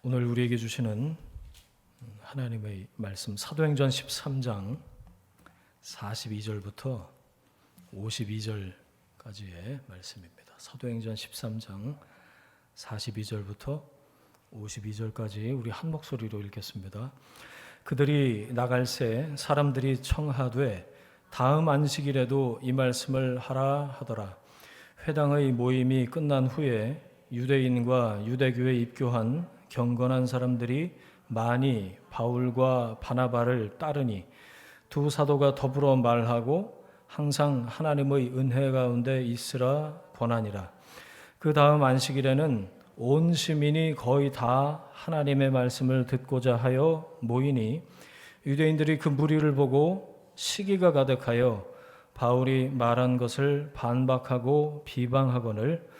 오늘 우리에게 주시는 하나님의 말씀 사도행전 13장 42절부터 52절까지의 말씀입니다. 사도행전 13장 42절부터 52절까지 우리 한 목소리로 읽겠습니다. 그들이 나갈새 사람들이 청하되 다음 안식일에도 이 말씀을 하라 하더라. 회당의 모임이 끝난 후에 유대인과 유대교에 입교한 경건한 사람들이 많이 바울과 바나바를 따르니 두 사도가 더불어 말하고 항상 하나님의 은혜 가운데 있으라 권하니라. 그 다음 안식일에는 온 시민이 거의 다 하나님의 말씀을 듣고자 하여 모이니 유대인들이 그 무리를 보고 시기가 가득하여 바울이 말한 것을 반박하고 비방하거늘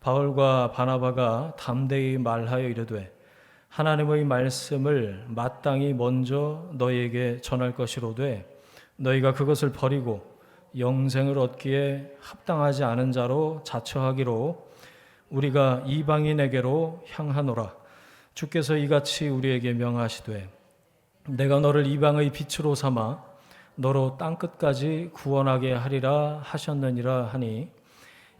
바울과 바나바가 담대히 말하여 이르되 하나님의 말씀을 마땅히 먼저 너희에게 전할 것이로되 너희가 그것을 버리고 영생을 얻기에 합당하지 않은 자로 자처하기로 우리가 이방인에게로 향하노라. 주께서 이같이 우리에게 명하시되 내가 너를 이방의 빛으로 삼아 너로 땅끝까지 구원하게 하리라 하셨느니라 하니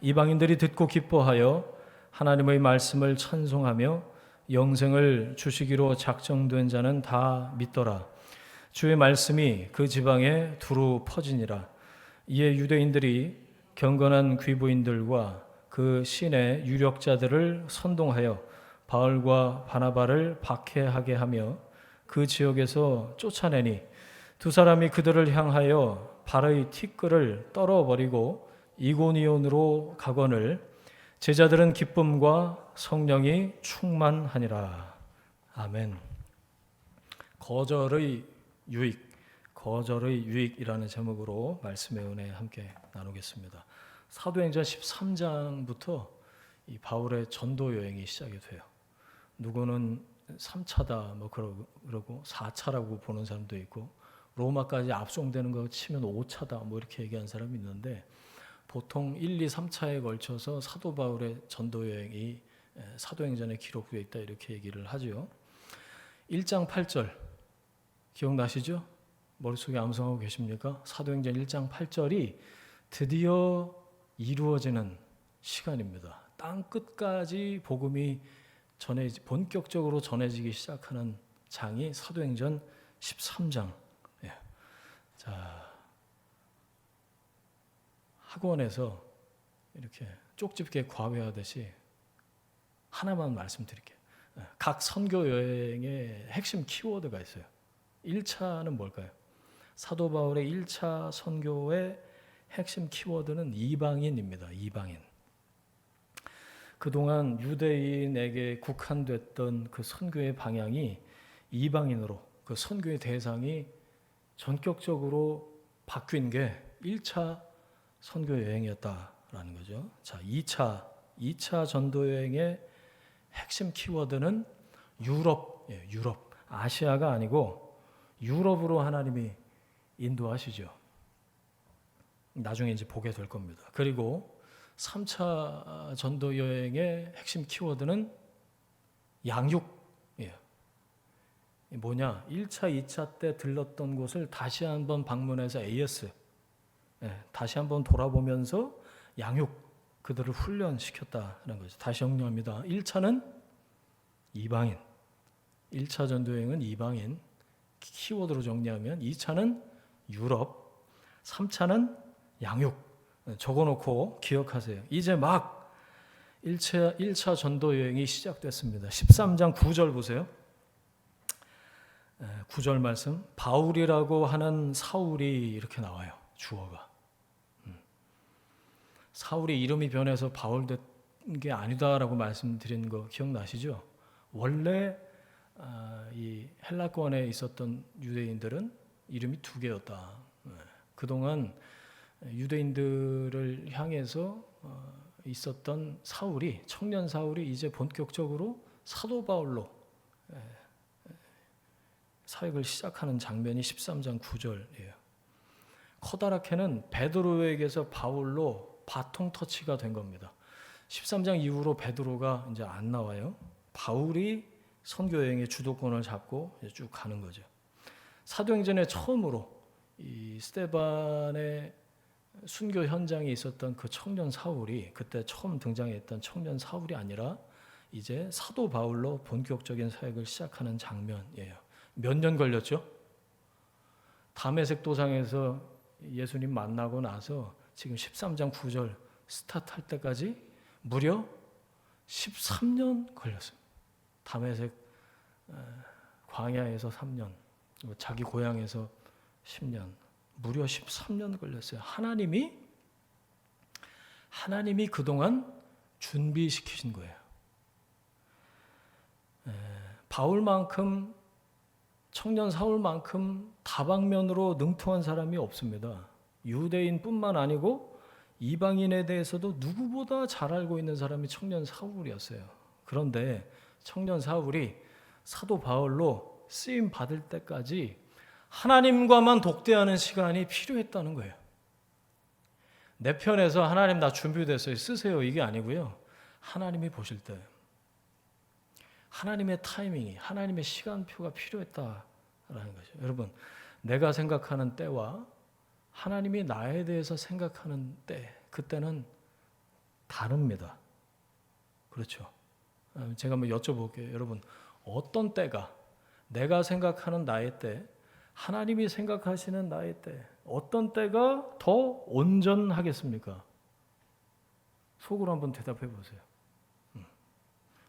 이방인들이 듣고 기뻐하여 하나님의 말씀을 찬송하며 영생을 주시기로 작정된 자는 다 믿더라. 주의 말씀이 그 지방에 두루 퍼지니라. 이에 유대인들이 경건한 귀부인들과 그 신의 유력자들을 선동하여 바울과 바나바를 박해하게 하며 그 지역에서 쫓아내니 두 사람이 그들을 향하여 발의 티끌을 떨어버리고 이고니온으로 가거늘 제자들은 기쁨과 성령이 충만하니라. 아멘. 거절의 유익이라는 제목으로 말씀의 은혜 함께 나누겠습니다. 사도행전 13장부터 이 바울의 전도 여행이 시작이 돼요. 누구는 3차다 뭐 그러고 4차라고 보는 사람도 있고 로마까지 압송되는 거 치면 5차다 뭐 이렇게 얘기하는 사람이 있는데 보통 1, 2, 3차에 걸쳐서 사도 바울의 전도 여행이 사도행전에 기록되어 있다 이렇게 얘기를 하죠. 1장 8절 기억나시죠? 머릿속에 암송하고 계십니까? 사도행전 1장 8절이 드디어 이루어지는 시간입니다. 땅 끝까지 복음이 본격적으로 전해지기 시작하는 장이 사도행전 13장. 자, 학원에서 이렇게 쪽집게 과외하듯이 하나만 말씀드릴게요. 각 선교 여행의 핵심 키워드가 있어요. 1차는 뭘까요? 사도 바울의 1차 선교의 핵심 키워드는 이방인입니다. 이방인. 그동안 유대인에게 국한됐던 그 선교의 방향이 이방인으로 그 선교의 대상이 전격적으로 바뀐 게 1차 선교 여행이었다라는 거죠. 자, 2차 전도 여행의 핵심 키워드는 유럽. 아시아가 아니고 유럽으로 하나님이 인도하시죠. 나중에 이제 보게 될 겁니다. 그리고 3차 전도 여행의 핵심 키워드는 양육. 뭐냐? 1차, 2차 때 들렀던 곳을 다시 한번 방문해서 AS 다시 한번 돌아보면서 양육 그들을 훈련시켰다는 거죠. 다시 정리합니다. 1차는 이방인. 1차 전도여행은 이방인. 키워드로 정리하면 2차는 유럽. 3차는 양육. 적어놓고 기억하세요. 이제 막 1차 전도여행이 시작됐습니다. 13장 9절 보세요. 9절 말씀. 바울이라고 하는 사울이 이렇게 나와요. 주어가. 사울이 이름이 변해서 바울 된 게 아니다라고 말씀드린 거 기억나시죠? 원래 이 헬라권에 있었던 유대인들은 이름이 두 개였다. 그동안 유대인들을 향해서 있었던 사울이 청년 사울이 이제 본격적으로 사도 바울로 사역을 시작하는 장면이 13장 9절이에요. 커다랗게는 베드로에게서 바울로 바통 터치가 된 겁니다. 13장 이후로 베드로가 이제 안 나와요. 바울이 선교 여행의 주도권을 잡고 쭉 가는 거죠. 사도행전에 처음으로 이 스데반의 순교 현장에 있었던 그 청년 사울이, 그때 처음 등장했던 청년 사울이 아니라 이제 사도 바울로 본격적인 사역을 시작하는 장면이에요. 몇 년 걸렸죠? 다메섹 도상에서 예수님 만나고 나서 지금 13장 9절 스타트할 때까지 무려 13년 걸렸어요. 다메섹 광야에서 3년, 자기 고향에서 10년, 무려 13년 걸렸어요. 하나님이 그동안 준비시키신 거예요. 바울만큼, 청년 사울만큼 다방면으로 능통한 사람이 없습니다. 유대인뿐만 아니고 이방인에 대해서도 누구보다 잘 알고 있는 사람이 청년 사울이었어요. 그런데 청년 사울이 사도 바울로 쓰임 받을 때까지 하나님과만 독대하는 시간이 필요했다는 거예요. 내 편에서 하나님 나 준비됐어요, 쓰세요, 이게 아니고요. 하나님이 보실 때 하나님의 타이밍이, 하나님의 시간표가 필요했다라는 거죠. 여러분, 내가 생각하는 때와 하나님이 나에 대해서 생각하는 때, 그때는 다릅니다. 그렇죠? 제가 한번 여쭤볼게요. 여러분, 어떤 때가 내가 생각하는 나의 때, 하나님이 생각하시는 나의 때, 어떤 때가 더 온전하겠습니까? 속으로 한번 대답해 보세요.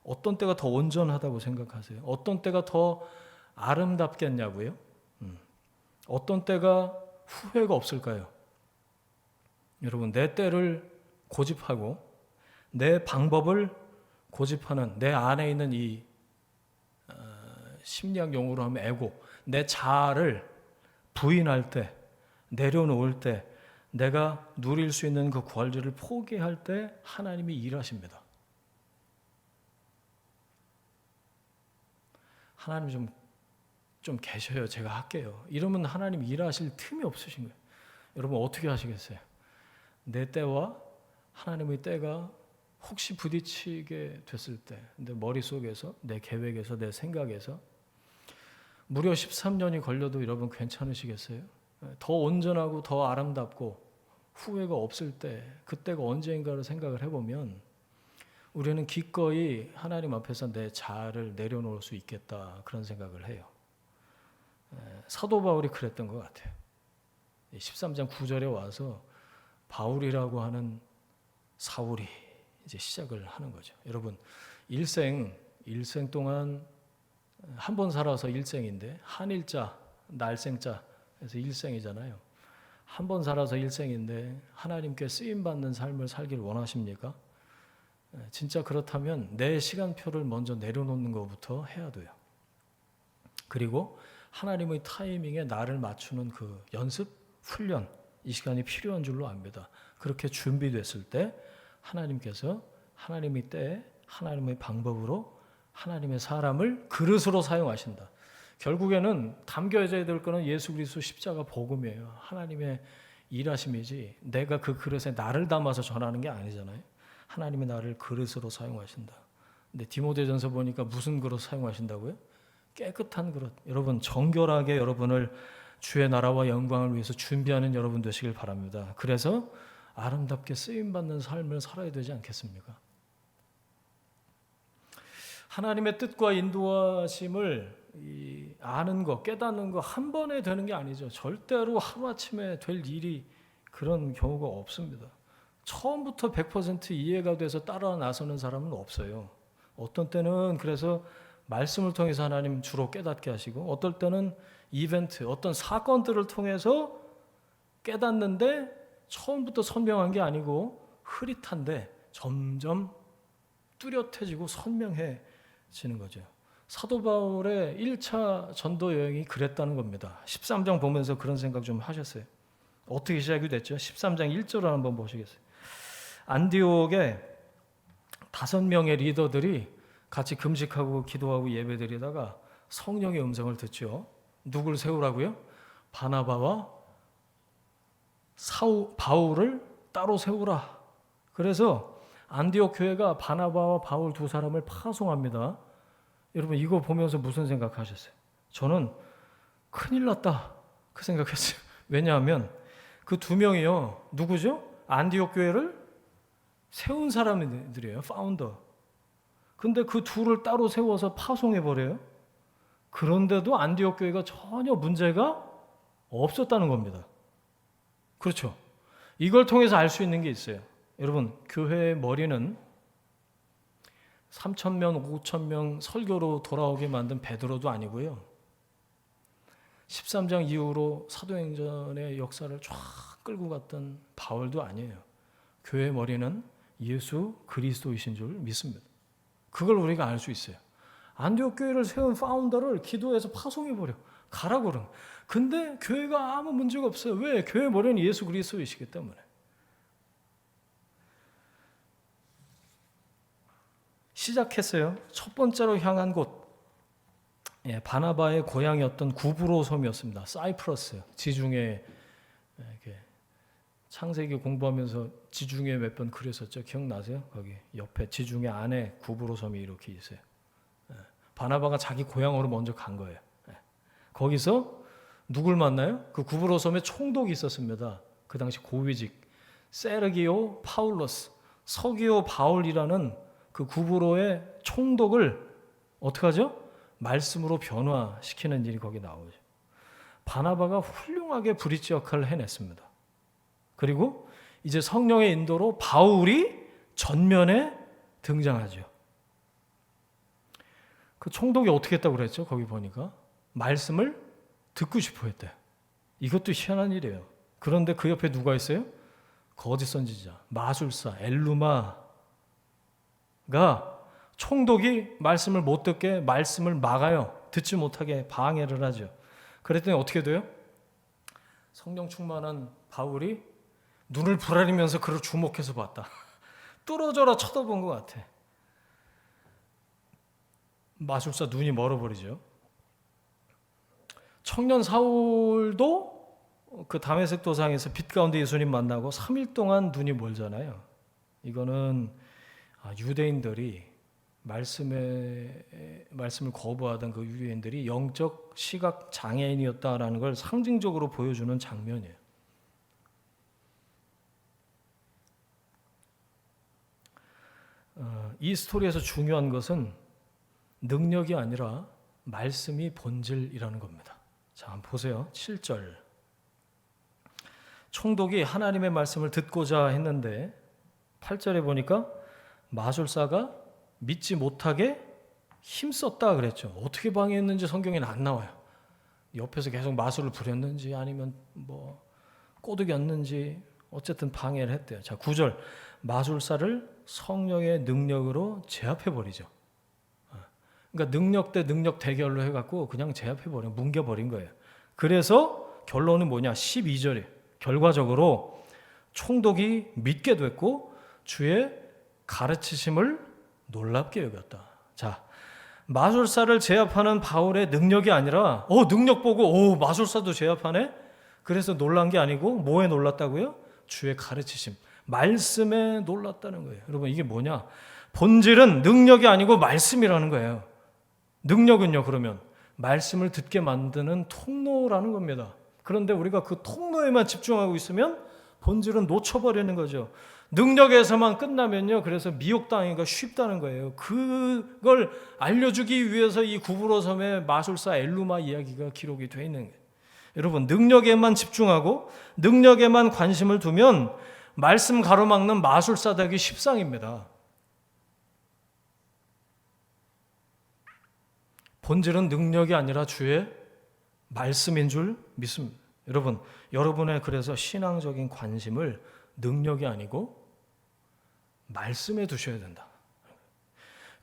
어떤 때가 더 온전하다고 생각하세요? 어떤 때가 더 아름답겠냐고요? 어떤 때가 후회가 없을까요? 여러분, 내 때를 고집하고 내 방법을 고집하는 내 안에 있는 이 심리학 용어로 하면 에고, 내 자아를 부인할 때, 내려놓을 때, 내가 누릴 수 있는 그 권리를 포기할 때 하나님이 일하십니다. 하나님 좀 계셔요. 제가 할게요. 이러면 하나님 일하실 틈이 없으신 거예요. 여러분 어떻게 하시겠어요? 내 때와 하나님의 때가 혹시 부딪히게 됐을 때, 내 머릿속에서, 내 계획에서, 내 생각에서 무려 13년이 걸려도 여러분 괜찮으시겠어요? 더 온전하고 더 아름답고 후회가 없을 때, 그때가 언제인가를 생각을 해보면 우리는 기꺼이 하나님 앞에서 내 자아를 내려놓을 수 있겠다, 그런 생각을 해요. 사도 바울이 그랬던 것 같아요. 13장 9절에 와서 바울이라고 하는 사울이 이제 시작을 하는 거죠. 여러분, 일생 동안 한 번 살아서 일생인데, 한일자, 날생자, 그래서 일생이잖아요. 한 번 살아서 일생인데 하나님께 쓰임받는 삶을 살길 원하십니까? 진짜 그렇다면 내 시간표를 먼저 내려놓는 것부터 해야 돼요. 그리고 하나님의 타이밍에 나를 맞추는 그 연습, 훈련, 이 시간이 필요한 줄로 압니다. 그렇게 준비됐을 때 하나님께서 하나님의 때에 하나님의 방법으로 하나님의 사람을 그릇으로 사용하신다. 결국에는 담겨져야 될 거는 예수 그리스도 십자가 복음이에요. 하나님의 일하심이지 내가 그 그릇에 나를 담아서 전하는 게 아니잖아요. 하나님이 나를 그릇으로 사용하신다. 근데 디모데전서 보니까 무슨 그릇 사용하신다고요? 깨끗한 그릇. 여러분, 정결하게 여러분을 주의 나라와 영광을 위해서 준비하는 여러분 되시길 바랍니다. 그래서 아름답게 쓰임받는 삶을 살아야 되지 않겠습니까? 하나님의 뜻과 인도하심을 아는 거, 깨닫는 거 한 번에 되는 게 아니죠. 절대로 하루아침에 될 일이 그런 경우가 없습니다. 처음부터 100% 이해가 돼서 따라 나서는 사람은 없어요. 어떤 때는 그래서 말씀을 통해서 하나님 주로 깨닫게 하시고, 어떨 때는 이벤트, 어떤 사건들을 통해서 깨닫는데 처음부터 선명한 게 아니고 흐릿한데 점점 뚜렷해지고 선명해지는 거죠. 사도 바울의 1차 전도 여행이 그랬다는 겁니다. 13장 보면서 그런 생각 좀 하셨어요. 어떻게 시작이 됐죠? 13장 1절을 한번 보시겠어요? 안디옥에 5명의 리더들이 같이 금식하고 기도하고 예배드리다가 성령의 음성을 듣죠. 누굴 세우라고요? 바나바와 바울을 따로 세우라. 그래서 안디옥 교회가 바나바와 바울 두 사람을 파송합니다. 여러분 이거 보면서 무슨 생각하셨어요? 저는 큰일 났다 그 생각했어요. 왜냐하면 그 두 명이요 누구죠? 안디옥 교회를 세운 사람들이에요. 파운더. 근데 그 둘을 따로 세워서 파송해 버려요. 그런데도 안디옥 교회가 전혀 문제가 없었다는 겁니다. 그렇죠? 이걸 통해서 알 수 있는 게 있어요. 여러분 교회의 머리는 3,000명, 5,000명 설교로 돌아오게 만든 베드로도 아니고요. 13장 이후로 사도행전의 역사를 쫙 끌고 갔던 바울도 아니에요. 교회의 머리는 예수 그리스도이신 줄 믿습니다. 그걸 우리가 알 수 있어요. 안디옥 교회를 세운 파운더를 기도해서 파송해버려. 가라고 그러는. 근데 교회가 아무 문제가 없어요. 왜? 교회의 머리는 예수 그리스도이시기 때문에. 시작했어요. 첫 번째로 향한 곳. 바나바의 고향이었던 구브로 섬이었습니다. 사이프러스. 지중해 이렇게 창세기 공부하면서 지중해 몇 번 그렸었죠. 기억나세요? 거기 옆에 지중해 안에 구브로 섬이 이렇게 있어요. 바나바가 자기 고향으로 먼저 간 거예요. 거기서 누굴 만나요? 그 구브로 섬에 총독이 있었습니다. 그 당시 고위직 세르기오 파울로스, 서기오 바울이라는 그 구브로의 총독을 어떻게 하죠? 말씀으로 변화시키는 일이 거기 나오죠. 바나바가 훌륭하게 브릿지 역할을 해냈습니다. 그리고 이제 성령의 인도로 바울이 전면에 등장하죠. 그 총독이 어떻게 했다고 그랬죠? 거기 보니까 말씀을 듣고 싶어 했대요. 이것도 희한한 일이에요. 그런데 그 옆에 누가 있어요? 거짓 선지자, 마술사, 엘루마가 총독이 말씀을 못 듣게 말씀을 막아요. 듣지 못하게 방해를 하죠. 그랬더니 어떻게 돼요? 성령 충만한 바울이 눈을 부라리면서 그를 주목해서 봤다. 뚫어져라 쳐다본 것 같아. 마술사 눈이 멀어버리죠. 청년 사울도 그 다메섹 도상에서 빛 가운데 예수님 만나고 3일 동안 눈이 멀잖아요. 이거는 유대인들이 말씀을 거부하던 그 유대인들이 영적 시각 장애인이었다라는 걸 상징적으로 보여주는 장면이에요. 이 스토리에서 중요한 것은 능력이 아니라 말씀이 본질이라는 겁니다. 자, 한번 보세요. 7절. 총독이 하나님의 말씀을 듣고자 했는데 8절에 보니까 마술사가 믿지 못하게 힘썼다 그랬죠. 어떻게 방해했는지 성경에는 안 나와요. 옆에서 계속 마술을 부렸는지 아니면 뭐 꼬드겼는지 어쨌든 방해를 했대요. 자, 9절. 마술사를 성령의 능력으로 제압해버리죠. 그러니까 능력 대 능력 대결로 해갖고 그냥 제압해버려, 뭉개버린 거예요. 그래서 결론은 뭐냐? 12절에 결과적으로 총독이 믿게 됐고 주의 가르치심을 놀랍게 여겼다. 자, 마술사를 제압하는 바울의 능력이 아니라 능력 보고 마술사도 제압하네? 그래서 놀란 게 아니고 뭐에 놀랐다고요? 주의 가르치심, 말씀에 놀랐다는 거예요. 여러분 이게 뭐냐? 본질은 능력이 아니고 말씀이라는 거예요. 능력은요, 그러면 말씀을 듣게 만드는 통로라는 겁니다. 그런데 우리가 그 통로에만 집중하고 있으면 본질은 놓쳐버리는 거죠. 능력에서만 끝나면요, 그래서 미혹당하기가 쉽다는 거예요. 그걸 알려주기 위해서 이 구브로 섬의 마술사 엘루마 이야기가 기록이 되어 있는 거예요. 여러분, 능력에만 집중하고 능력에만 관심을 두면 말씀 가로막는 마술사 되기 십상입니다. 본질은 능력이 아니라 주의 말씀인 줄 믿습니다. 여러분, 여러분의 그래서 신앙적인 관심을 능력이 아니고 말씀에 두셔야 된다.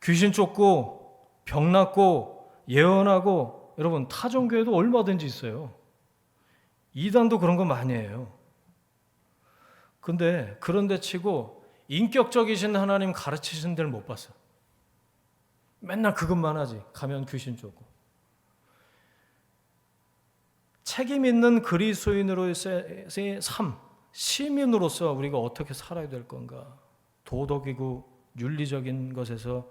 귀신 쫓고 병 낫고 예언하고 여러분 타종교회도 얼마든지 있어요. 이단도 그런 거 많이 해요. 근데 그런데 치고 인격적이신 하나님 가르치신 데를 못 봤어. 맨날 그것만 하지. 가면 귀신 쫓고. 책임 있는 그리스도인으로서의 삶, 시민으로서 우리가 어떻게 살아야 될 건가? 도덕이고 윤리적인 것에서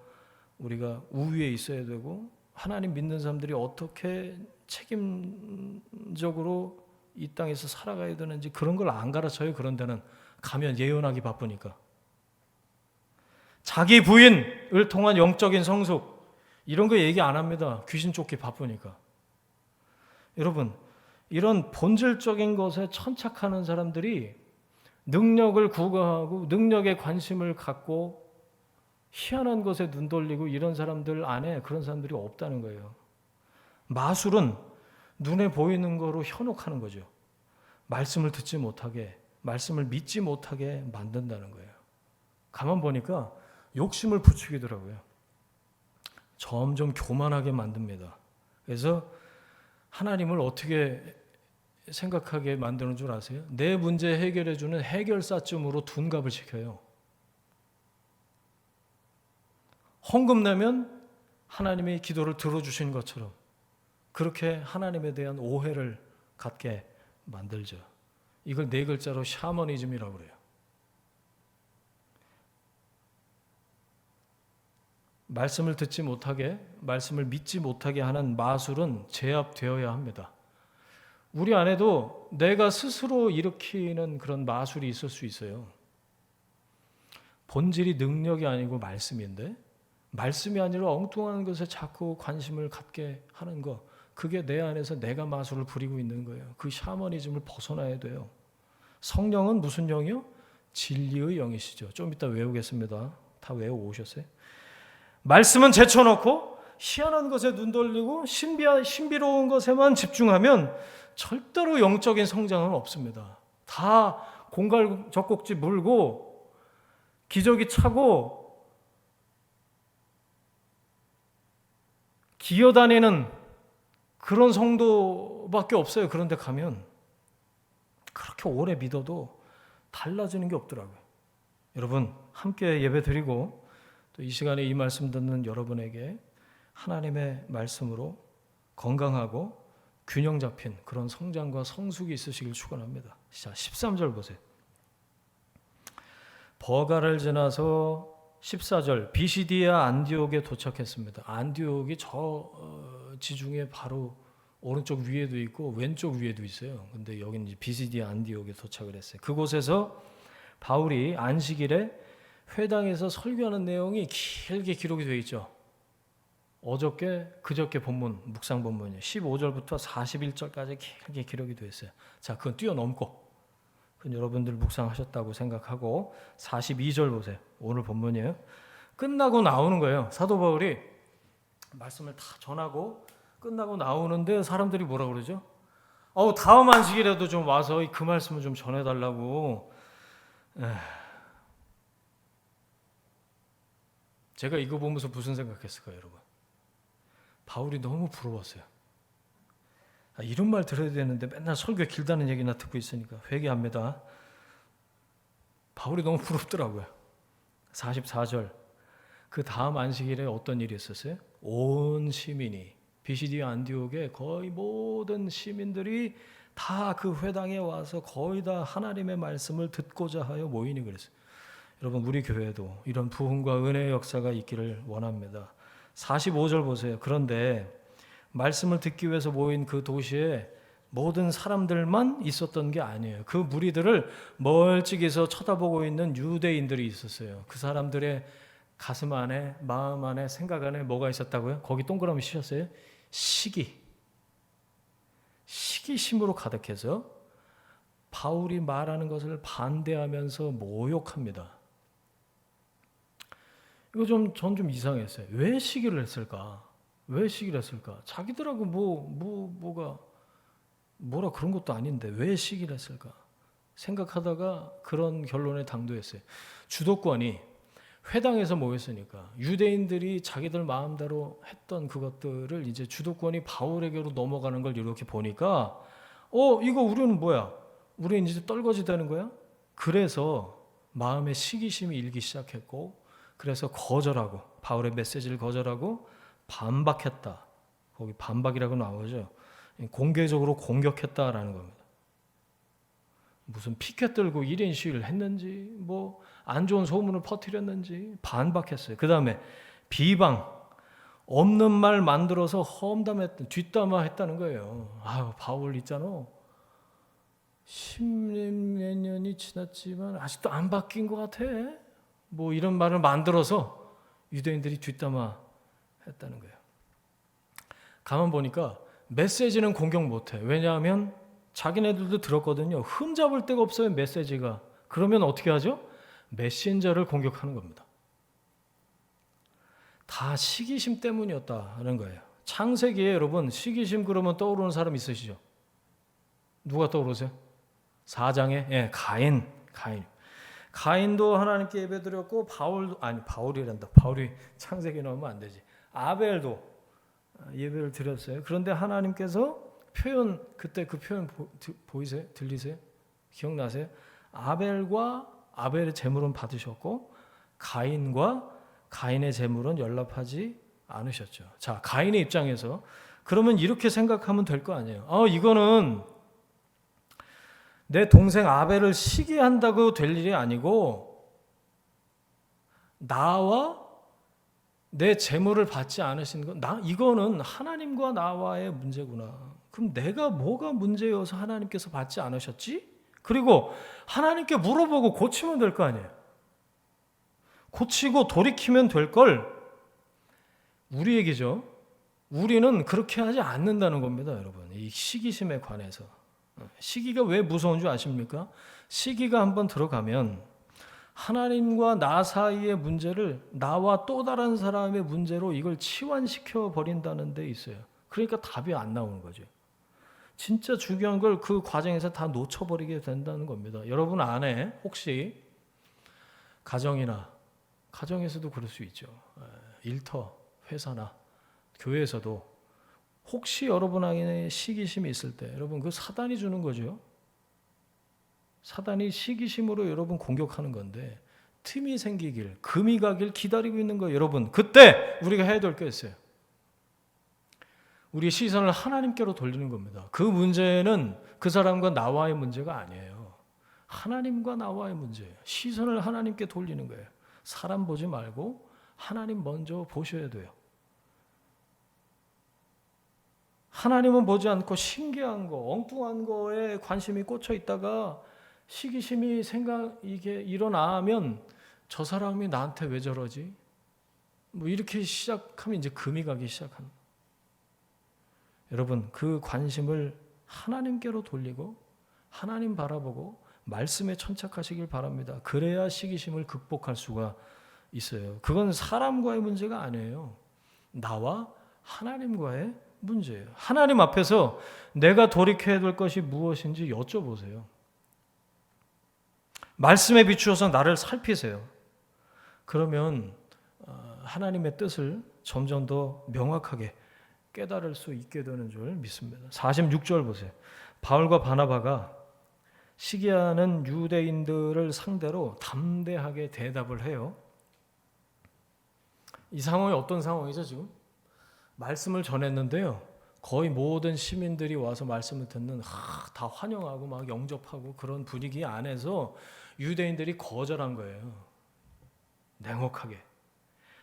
우리가 우위에 있어야 되고 하나님 믿는 사람들이 어떻게 책임적으로 이 땅에서 살아가야 되는지 그런 걸 안 가르쳐요. 그런 데는 가면 예언하기 바쁘니까. 자기 부인을 통한 영적인 성숙 이런 거 얘기 안 합니다. 귀신 쫓기 바쁘니까. 여러분, 이런 본질적인 것에 천착하는 사람들이 능력을 구가하고 능력에 관심을 갖고 희한한 것에 눈 돌리고 이런 사람들 안에 그런 사람들이 없다는 거예요. 마술은 눈에 보이는 거로 현혹하는 거죠. 말씀을 듣지 못하게, 말씀을 믿지 못하게 만든다는 거예요. 가만 보니까 욕심을 부추기더라고요. 점점 교만하게 만듭니다. 그래서 하나님을 어떻게 생각하게 만드는 줄 아세요? 내 문제 해결해 주는 해결사쯤으로 둔갑을 시켜요. 헌금 내면 하나님이 기도를 들어주신 것처럼 그렇게 하나님에 대한 오해를 갖게 만들죠. 이걸 네 글자로 샤머니즘이라고 그래요. 말씀을 듣지 못하게, 말씀을 믿지 못하게 하는 마술은 제압되어야 합니다. 우리 안에도 내가 스스로 일으키는 그런 마술이 있을 수 있어요. 본질이 능력이 아니고 말씀인데 말씀이 아니라 엉뚱한 것에 자꾸 관심을 갖게 하는 거, 그게 내 안에서 내가 마술을 부리고 있는 거예요. 그 샤머니즘을 벗어나야 돼요. 성령은 무슨 영이요? 진리의 영이시죠. 좀 이따 외우겠습니다. 다 외워오셨어요? 말씀은 제쳐놓고 희한한 것에 눈 돌리고 신비로운 것에만 집중하면 절대로 영적인 성장은 없습니다. 다 공갈 젖꼭지 물고 기저귀 차고 기어다니는 그런 성도밖에 없어요. 그런데 가면 그렇게 오래 믿어도 달라지는 게 없더라고요. 여러분 함께 예배 드리고 또 이 시간에 이 말씀 듣는 여러분에게 하나님의 말씀으로 건강하고 균형 잡힌 그런 성장과 성숙이 있으시길 축원합니다. 자, 13절 보세요. 버가를 지나서 14절 비시디아 안디옥에 도착했습니다. 안디옥이 저 지중해 바로 오른쪽 위에도 있고 왼쪽 위에도 있어요. 근데 여기는 이제 비시디아 안디옥에 도착을 했어요. 그곳에서 바울이 안식일에 회당에서 설교하는 내용이 길게 기록이 되어 있죠. 그저께 본문, 묵상 본문이에요. 15절부터 41절까지 길게 기록이 되어 있어요. 자, 그건 뛰어넘고 그건 여러분들 묵상하셨다고 생각하고 42절 보세요. 오늘 본문이에요. 끝나고 나오는 거예요. 사도 바울이 말씀을 다 전하고 끝나고 나오는데 사람들이 뭐라 그러죠? 다음 안식일에도 좀 와서 그 말씀을 좀 전해달라고. 제가 이거 보면서 무슨 생각했을까요, 여러분? 바울이 너무 부러웠어요. 이런 말 들어야 되는데 맨날 설교 길다는 얘기나 듣고 있으니까 회개합니다. 바울이 너무 부럽더라고요. 44절. 그 다음 안식일에 어떤 일이 있었어요? 온 시민이 비시디아 안디옥의 거의 모든 시민들이 다 그 회당에 와서 거의 다 하나님의 말씀을 듣고자 하여 모이니 그랬어요. 여러분 우리 교회도 이런 부흥과 은혜의 역사가 있기를 원합니다. 45절 보세요. 그런데 말씀을 듣기 위해서 모인 그 도시에 모든 사람들만 있었던 게 아니에요. 그 무리들을 멀찍이서 쳐다보고 있는 유대인들이 있었어요. 그 사람들의 가슴 안에, 마음 안에, 생각 안에 뭐가 있었다고요? 거기 동그라미 치셨어요? 시기심으로 가득해서 바울이 말하는 것을 반대하면서 모욕합니다. 이거 전 좀 이상했어요. 왜 시기를 했을까? 자기들하고 뭐라 그런 것도 아닌데 왜 시기를 했을까? 생각하다가 그런 결론에 당도했어요. 주도권이 회당에서 모였으니까 유대인들이 자기들 마음대로 했던 그것들을 이제 주도권이 바울에게로 넘어가는 걸 이렇게 보니까 이거 우리는 뭐야? 우리는 이제 떨거지되는 거야? 그래서 마음에 시기심이 일기 시작했고 그래서 거절하고 바울의 메시지를 거절하고 반박했다. 거기 반박이라고 나오죠. 공개적으로 공격했다라는 겁니다. 무슨 피켓 들고 1인 시위를 했는지 안 좋은 소문을 퍼뜨렸는지 반박했어요. 그 다음에 비방, 없는 말 만들어서 뒷담화했다는 거예요. 바울 있잖아. 10몇 년이 지났지만 아직도 안 바뀐 것 같아. 뭐 이런 말을 만들어서 유대인들이 뒷담화했다는 거예요. 가만 보니까 메시지는 공격 못해. 왜냐하면 자기네들도 들었거든요. 흠잡을 데가 없어요, 메시지가. 그러면 어떻게 하죠? 메신저를 공격하는 겁니다. 다 시기심 때문이었다는 거예요. 창세기에 여러분 시기심 그러면 떠오르는 사람 있으시죠? 누가 떠오르세요? 4장에 가인도 하나님께 예배드렸고 바울이 창세기 넣으면 안 되지. 아벨도 예배를 드렸어요. 그런데 하나님께서 그때 그 표현 보이세요? 들리세요? 기억나세요? 아벨의 제물은 받으셨고 가인의 제물은 연락하지 않으셨죠. 자, 가인의 입장에서 그러면 이렇게 생각하면 될 거 아니에요. 이거는 내 동생 아벨을 시기한다고 될 일이 아니고 나와 내 재물을 받지 않으신 이거는 하나님과 나와의 문제구나. 그럼 내가 뭐가 문제여서 하나님께서 받지 않으셨지? 그리고 하나님께 물어보고 고치면 될 거 아니에요. 고치고 돌이키면 될 걸 우리 얘기죠. 우리는 그렇게 하지 않는다는 겁니다, 여러분. 이 시기심에 관해서. 시기가 왜 무서운 줄 아십니까? 시기가 한번 들어가면 하나님과 나 사이의 문제를 나와 또 다른 사람의 문제로 이걸 치환시켜 버린다는 데 있어요. 그러니까 답이 안 나오는 거죠. 진짜 중요한 걸 그 과정에서 다 놓쳐버리게 된다는 겁니다. 여러분 안에 혹시 가정에서도 그럴 수 있죠. 일터, 회사나 교회에서도 혹시 여러분 안에 시기심이 있을 때 여러분 그 사단이 주는 거죠. 사단이 시기심으로 여러분 공격하는 건데 틈이 생기길, 금이 가길 기다리고 있는 거예요. 여러분 그때 우리가 해야 될 게 있어요. 우리 시선을 하나님께로 돌리는 겁니다. 그 문제는 그 사람과 나와의 문제가 아니에요. 하나님과 나와의 문제예요. 시선을 하나님께 돌리는 거예요. 사람 보지 말고 하나님 먼저 보셔야 돼요. 하나님은 보지 않고 신기한 거, 엉뚱한 거에 관심이 꽂혀 있다가 시기심이 이게 일어나면 저 사람이 나한테 왜 저러지? 뭐 이렇게 시작하면 이제 금이 가기 시작합니다. 여러분 그 관심을 하나님께로 돌리고 하나님 바라보고 말씀에 천착하시길 바랍니다. 그래야 시기심을 극복할 수가 있어요. 그건 사람과의 문제가 아니에요. 나와 하나님과의 문제예요. 하나님 앞에서 내가 돌이켜야 될 것이 무엇인지 여쭤보세요. 말씀에 비추어서 나를 살피세요. 그러면 하나님의 뜻을 점점 더 명확하게 깨달을 수 있게 되는 줄 믿습니다. 46절 보세요. 바울과 바나바가 시기하는 유대인들을 상대로 담대하게 대답을 해요. 이 상황이 어떤 상황이죠 지금? 말씀을 전했는데요. 거의 모든 시민들이 와서 말씀을 듣는 다 환영하고 막 영접하고 그런 분위기 안에서 유대인들이 거절한 거예요. 냉혹하게.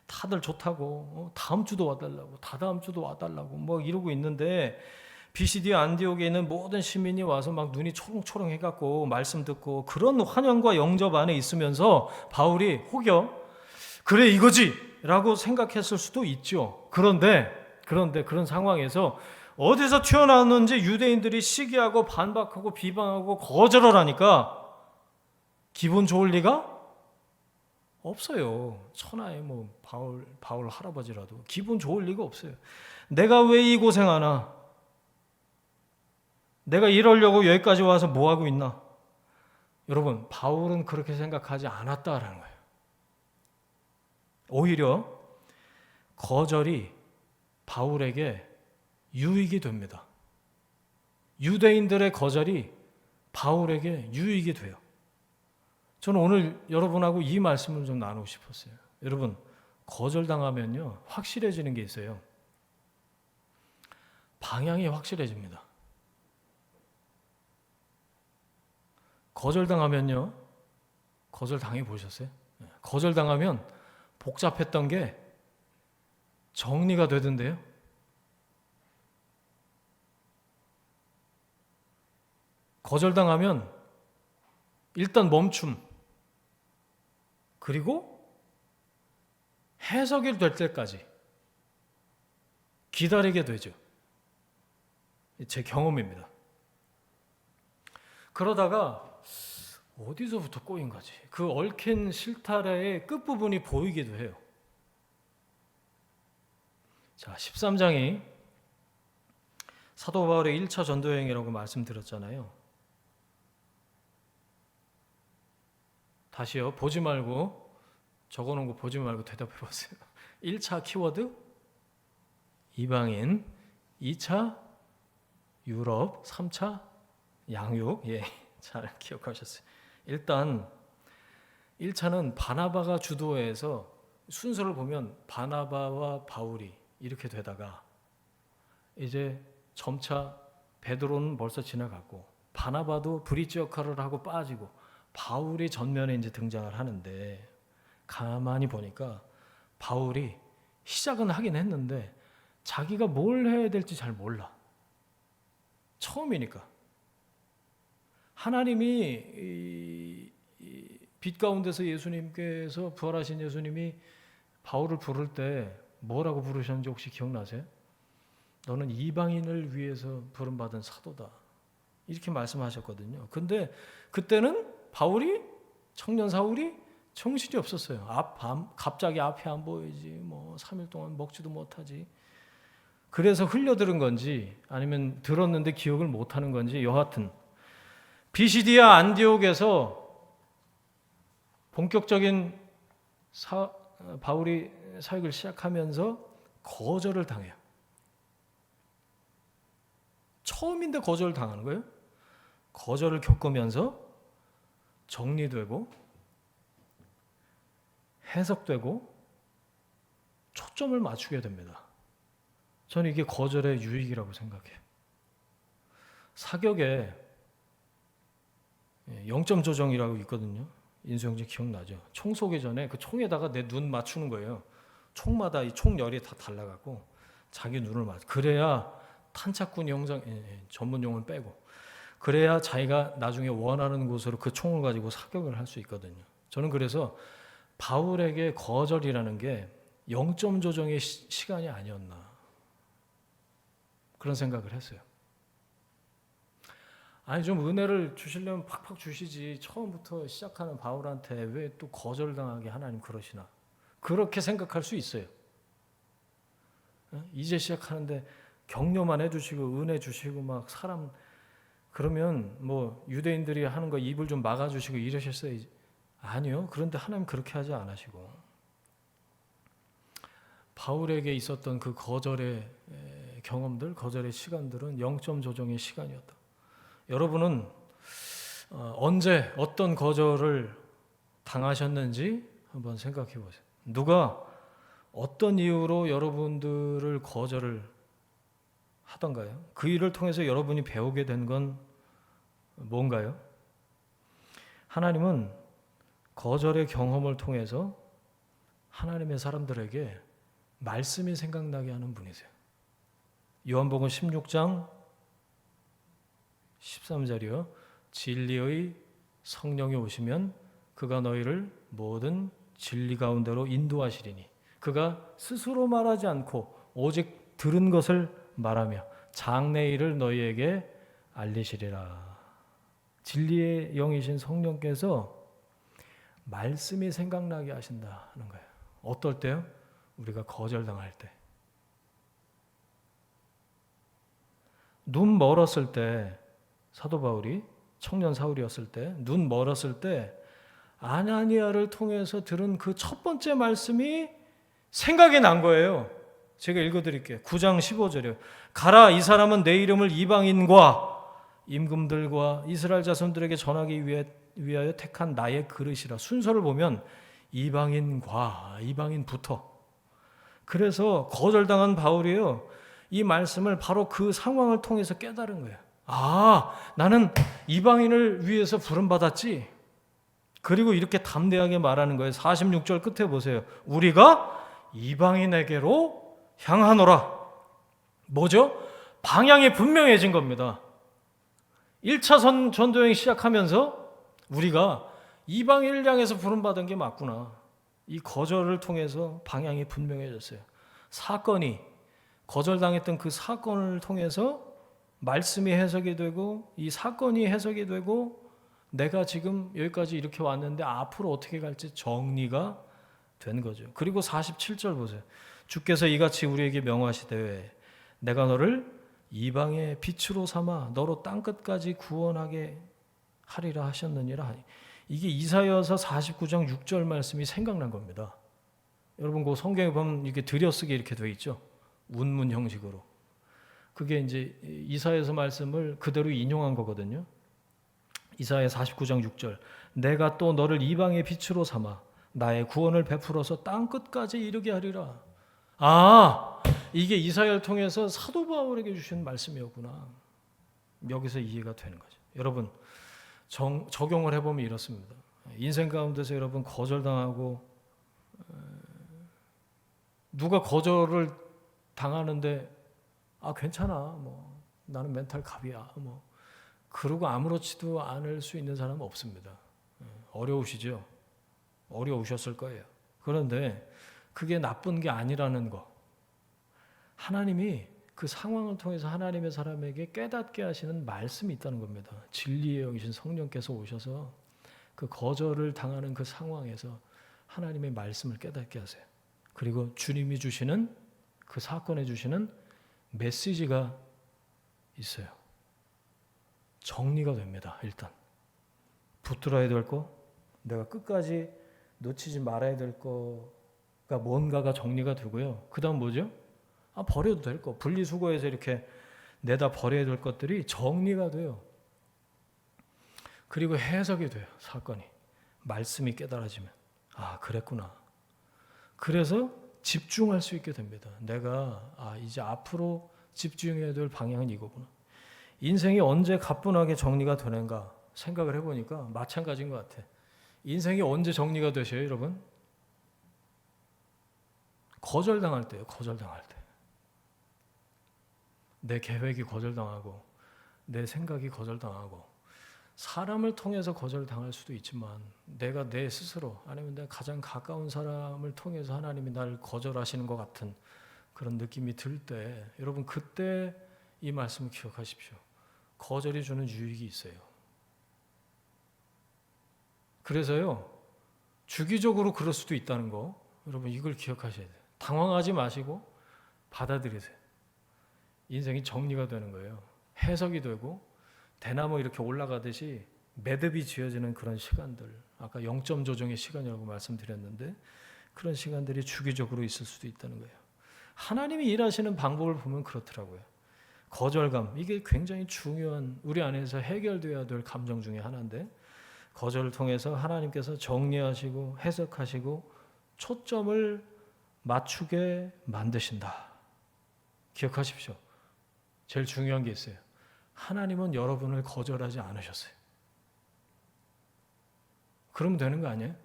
다들 좋다고 다음 주도 와달라고 다다음 주도 와달라고 뭐 이러고 있는데 비시디 안디옥에 있는 모든 시민이 와서 막 눈이 초롱초롱 해갖고 말씀 듣고 그런 환영과 영접 안에 있으면서 바울이 혹여 그래 이거지 라고 생각했을 수도 있죠. 그런데 그런 상황에서 어디서 튀어나왔는지 유대인들이 시기하고 반박하고 비방하고 거절을 하니까 기분 좋을 리가 없어요. 천하의 뭐 바울 할아버지라도 기분 좋을 리가 없어요. 내가 왜 이 고생하나? 내가 이러려고 여기까지 와서 뭐 하고 있나? 여러분 바울은 그렇게 생각하지 않았다라는 거예요. 오히려 거절이 바울에게 유익이 됩니다. 유대인들의 거절이 바울에게 유익이 돼요. 저는 오늘 여러분하고 이 말씀을 좀 나누고 싶었어요. 여러분 거절당하면요 확실해지는 게 있어요. 방향이 확실해집니다. 거절당하면요 거절당해 보셨어요? 거절당하면 복잡했던 게 정리가 되던데요. 거절당하면 일단 멈춤, 그리고 해석이 될 때까지 기다리게 되죠. 제 경험입니다. 그러다가 어디서부터 꼬인 거지? 그 얽힌 실타래의 끝부분이 보이기도 해요. 자, 13장이 사도 바울의 1차 전도 여행이라고 말씀드렸잖아요. 다시요. 보지 말고, 적어놓은 거 보지 말고 대답해 보세요. 1차 키워드 이방인, 2차 유럽, 3차 양육. 예, 잘 기억하셨어요. 일단 1차는 바나바가 주도해서 순서를 보면 바나바와 바울이 이렇게 되다가 이제 점차 베드로는 벌써 지나갔고 바나바도 브릿지 역할을 하고 빠지고 바울이 전면에 이제 등장을 하는데, 가만히 보니까 바울이 시작은 하긴 했는데 자기가 뭘 해야 될지 잘 몰라. 처음이니까. 하나님이 빛 가운데서 예수님께서 부활하신 예수님이 바울을 부를 때 뭐라고 부르셨는지 혹시 기억나세요? 너는 이방인을 위해서 부름받은 사도다, 이렇게 말씀하셨거든요. 근데 그때는 바울이, 청년 사울이 정신이 없었어요. 갑자기 앞이 안 보이지, 뭐 3일 동안 먹지도 못하지. 그래서 흘려들은 건지 아니면 들었는데 기억을 못하는 건지, 여하튼 비시디아 안디옥에서 본격적인 바울이 사역을 시작하면서 거절을 당해요. 처음인데 거절을 당하는 거예요. 거절을 겪으면서 정리되고 해석되고 초점을 맞추게 됩니다. 저는 이게 거절의 유익이라고 생각해요. 사격에 0점 조정이라고 있거든요. 인수형제 기억나죠? 총 쏘기 전에 그 총에다가 내 눈 맞추는 거예요. 총마다 이 총열이 다 달라가고 자기 눈을 맞춰. 그래야 탄착군 형상, 전문 용어는 빼고, 그래야 자기가 나중에 원하는 곳으로 그 총을 가지고 사격을 할 수 있거든요. 저는 그래서 바울에게 거절이라는 게 0점 조정의 시간이 아니었나, 그런 생각을 했어요. 아니, 좀 은혜를 주시려면 팍팍 주시지, 처음부터 시작하는 바울한테 왜 또 거절당하게 하나님 그러시나, 그렇게 생각할 수 있어요. 이제 시작하는데 격려만 해주시고 은혜 주시고 막 사람, 그러면 뭐 유대인들이 하는 거 입을 좀 막아주시고 이러셨어요. 아니요. 그런데 하나님 그렇게 하지 않으시고, 바울에게 있었던 그 거절의 경험들, 거절의 시간들은 0점 조정의 시간이었다. 여러분은 언제 어떤 거절을 당하셨는지 한번 생각해 보세요. 누가 어떤 이유로 여러분들을 거절을 하던가요? 그 일을 통해서 여러분이 배우게 된 건 뭔가요? 하나님은 거절의 경험을 통해서 하나님의 사람들에게 말씀이 생각나게 하는 분이세요. 요한복음 16장 13절이요. 진리의 성령이 오시면 그가 너희를 모든 진리 가운데로 인도하시리니 그가 스스로 말하지 않고 오직 들은 것을 말하며 장래 일을 너희에게 알리시리라. 진리의 영이신 성령께서 말씀이 생각나게 하신다는 거예요. 어떨 때요? 우리가 거절당할 때. 눈 멀었을 때, 사도 바울이 청년 사울이었을 때, 눈 멀었을 때 아나니아를 통해서 들은 그 첫 번째 말씀이 생각이 난 거예요. 제가 읽어드릴게요. 9장 15절이요. 가라, 이 사람은 내 이름을 이방인과 임금들과 이스라엘 자손들에게 전하기 위하여 택한 나의 그릇이라. 순서를 보면 이방인부터. 그래서 거절당한 바울이요, 이 말씀을 바로 그 상황을 통해서 깨달은 거예요. 아, 나는 이방인을 위해서 부름받았지. 그리고 이렇게 담대하게 말하는 거예요. 46절 끝에 보세요. 우리가 이방인에게로 향하노라. 뭐죠? 방향이 분명해진 겁니다. 1차 전도여행 시작하면서 우리가 이방인을 향해서 부름받은 게 맞구나. 이 거절을 통해서 방향이 분명해졌어요. 사건이 거절당했던 그 사건을 통해서 말씀이 해석이 되고 이 사건이 해석이 되고 내가 지금 여기까지 이렇게 왔는데 앞으로 어떻게 갈지 정리가 된 거죠. 그리고 47절 보세요. 주께서 이같이 우리에게 명하시되 내가 너를 이방의 빛으로 삼아 너로 땅끝까지 구원하게 하리라 하셨느니라. 이게 이사야서 49장 6절 말씀이 생각난 겁니다. 여러분 그 성경에 보면 이렇게 들여쓰기 이렇게 돼 있죠. 운문 형식으로. 그게 이제 이사야서 말씀을 그대로 인용한 거거든요. 이사야 49장 6절. 내가 또 너를 이방의 빛으로 삼아 나의 구원을 베풀어서 땅 끝까지 이르게 하리라. 아, 이게 이사야를 통해서 사도 바울에게 주신 말씀이었구나. 여기서 이해가 되는 거죠. 여러분 적용을 해보면 이렇습니다. 인생 가운데서 여러분 거절당하고 누가 거절을 당하는데 괜찮아 뭐 나는 멘탈 갑이야 뭐 그러고 아무렇지도 않을 수 있는 사람은 없습니다. 어려우시죠? 어려우셨을 거예요. 그런데 그게 나쁜 게 아니라는 거. 하나님이 그 상황을 통해서 하나님의 사람에게 깨닫게 하시는 말씀이 있다는 겁니다. 진리의 영이신 성령께서 오셔서 그 거절을 당하는 그 상황에서 하나님의 말씀을 깨닫게 하세요. 그리고 주님이 주시는 그 사건에 주시는 메시지가 있어요. 정리가 됩니다. 일단 붙들어야 될 거, 내가 끝까지 놓치지 말아야 될 거가 뭔가가 정리가 되고요. 그 다음 뭐죠? 버려도 될 거, 분리수거해서 이렇게 내다 버려야 될 것들이 정리가 돼요. 그리고 해석이 돼요. 사건이 말씀이 깨달아지면 그랬구나. 그래서 집중할 수 있게 됩니다. 내가 이제 앞으로 집중해야 될 방향은 이거구나. 인생이 언제 가뿐하게 정리가 되는가 생각을 해보니까 마찬가지인 것 같아. 인생이 언제 정리가 되셔요, 여러분? 거절당할 때요. 거절당할 때. 내 계획이 거절당하고 내 생각이 거절당하고 사람을 통해서 거절당할 수도 있지만 내가 내 스스로 아니면 내가 가장 가까운 사람을 통해서 하나님이 나를 거절하시는 것 같은 그런 느낌이 들 때 여러분 그때 이 말씀을 기억하십시오. 거절이 주는 유익이 있어요. 그래서요 주기적으로 그럴 수도 있다는 거 여러분 이걸 기억하셔야 돼요. 당황하지 마시고 받아들이세요. 인생이 정리가 되는 거예요. 해석이 되고 대나무 이렇게 올라가듯이 매듭이 지어지는 그런 시간들, 아까 0점 조정의 시간이라고 말씀드렸는데 그런 시간들이 주기적으로 있을 수도 있다는 거예요. 하나님이 일하시는 방법을 보면 그렇더라고요. 거절감, 이게 굉장히 중요한 우리 안에서 해결되어야 될 감정 중에 하나인데 거절을 통해서 하나님께서 정리하시고 해석하시고 초점을 맞추게 만드신다. 기억하십시오. 제일 중요한 게 있어요. 하나님은 여러분을 거절하지 않으셨어요. 그러면 되는 거 아니에요?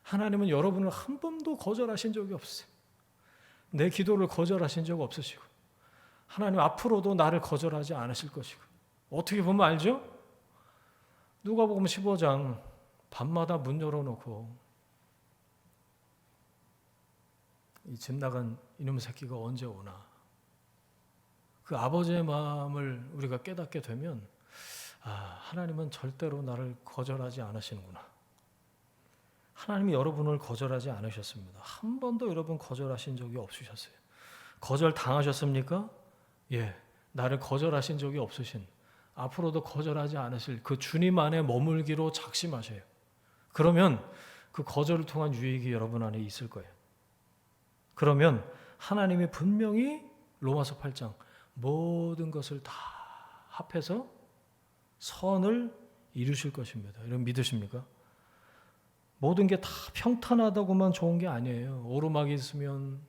하나님은 여러분을 한 번도 거절하신 적이 없어요. 내 기도를 거절하신 적 없으시고 하나님 앞으로도 나를 거절하지 않으실 것이고 어떻게 보면 알죠? 누가복음 15장 밤마다 문 열어놓고 이 집 나간 이놈 새끼가 언제 오나 그 아버지의 마음을 우리가 깨닫게 되면 하나님은 절대로 나를 거절하지 않으시는구나. 하나님이 여러분을 거절하지 않으셨습니다. 한 번도 여러분 거절하신 적이 없으셨어요. 거절 당하셨습니까? 예, 나를 거절하신 적이 없으신 앞으로도 거절하지 않으실 그 주님 안에 머물기로 작심하셔요. 그러면 그 거절을 통한 유익이 여러분 안에 있을 거예요. 그러면 하나님이 분명히 로마서 8장 모든 것을 다 합해서 선을 이루실 것입니다. 여러분 믿으십니까? 모든 게 다 평탄하다고만 좋은 게 아니에요. 오르막이 있으면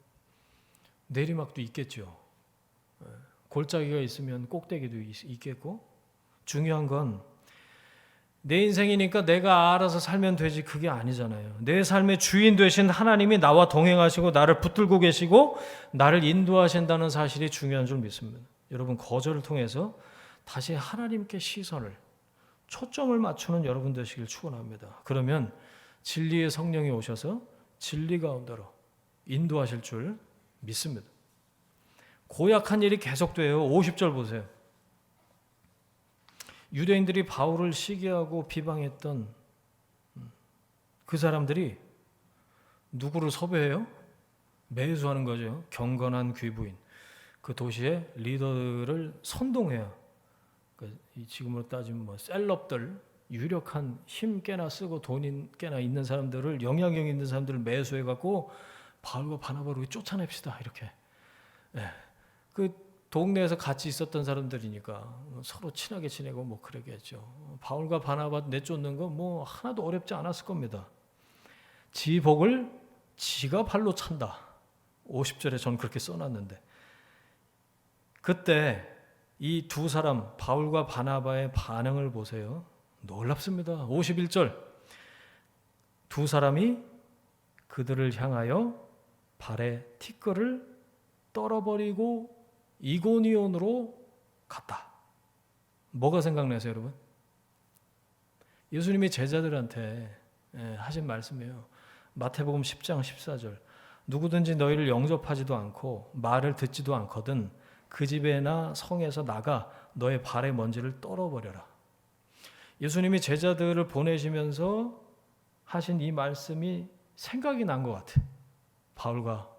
내리막도 있겠죠. 골짜기가 있으면 꼭대기도 있겠고 중요한 건 내 인생이니까 내가 알아서 살면 되지, 그게 아니잖아요. 내 삶의 주인 되신 하나님이 나와 동행하시고 나를 붙들고 계시고 나를 인도하신다는 사실이 중요한 줄 믿습니다. 여러분, 거절을 통해서 다시 하나님께 시선을, 초점을 맞추는 여러분 되시길 축원합니다. 그러면 진리의 성령이 오셔서 진리 가운데로 인도하실 줄 믿습니다. 고약한 일이 계속돼요. 50절 보세요. 유대인들이 바울을 시기하고 비방했던 그 사람들이 누구를 섭외해요? 매수하는 거죠. 경건한 귀부인. 그 도시의 리더를 선동해요. 지금으로 따지면 뭐 셀럽들, 유력한 힘 꽤나 쓰고 돈 꽤나 있는 사람들을, 영향력 있는 사람들을 매수해갖고 바울과 바나바를 쫓아냅시다, 이렇게. 그 동네에서 같이 있었던 사람들이니까 서로 친하게 지내고 뭐 그러겠죠. 바울과 바나바 내쫓는 거 뭐 하나도 어렵지 않았을 겁니다. 지 복을 지가 발로 찬다. 50절에 전 그렇게 써놨는데, 그때 이 두 사람 바울과 바나바의 반응을 보세요. 놀랍습니다. 51절, 두 사람이 그들을 향하여 발에 티끌을 떨어버리고 이고니온으로 갔다. 뭐가 생각나세요, 여러분? 예수님이 제자들한테 하신 말씀이에요. 마태복음 10장 14절. 누구든지 너희를 영접하지도 않고 말을 듣지도 않거든 그 집에나 성에서 나가 너의 발의 먼지를 떨어버려라. 예수님이 제자들을 보내시면서 하신 이 말씀이 생각이 난 것 같아. 바울과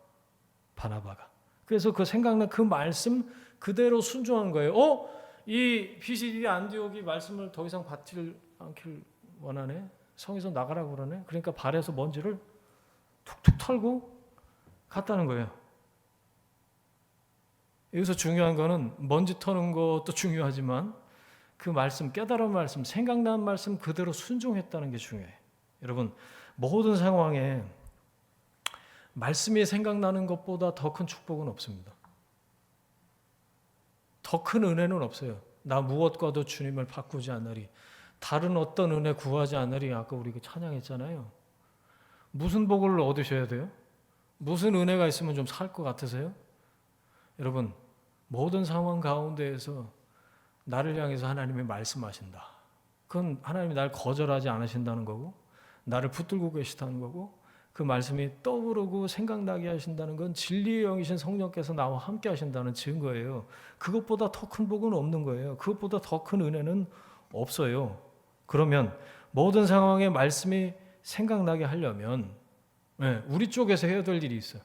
바나바가. 그래서 그 생각난 그 말씀 그대로 순종한 거예요. 이 피시디 안디옥이 말씀을 더 이상 받지 않길 원하네. 성에서 나가라고 그러네. 그러니까 발에서 먼지를 툭툭 털고 갔다는 거예요. 여기서 중요한 거는 먼지 터는 것도 중요하지만 그 말씀, 깨달은 말씀, 생각난 말씀 그대로 순종했다는 게 중요해요. 여러분, 모든 상황에 말씀이 생각나는 것보다 더 큰 축복은 없습니다. 더 큰 은혜는 없어요. 나 무엇과도 주님을 바꾸지 않으리. 다른 어떤 은혜 구하지 않으리. 아까 우리 찬양했잖아요. 무슨 복을 얻으셔야 돼요? 무슨 은혜가 있으면 좀 살 것 같으세요? 여러분, 모든 상황 가운데에서 나를 향해서 하나님이 말씀하신다. 그건 하나님이 날 거절하지 않으신다는 거고, 나를 붙들고 계시다는 거고, 그 말씀이 떠오르고 생각나게 하신다는 건 진리의 영이신 성령께서 나와 함께 하신다는 증거예요. 그것보다 더 큰 복은 없는 거예요. 그것보다 더 큰 은혜는 없어요. 그러면 모든 상황에 말씀이 생각나게 하려면 우리 쪽에서 해야 될 일이 있어요.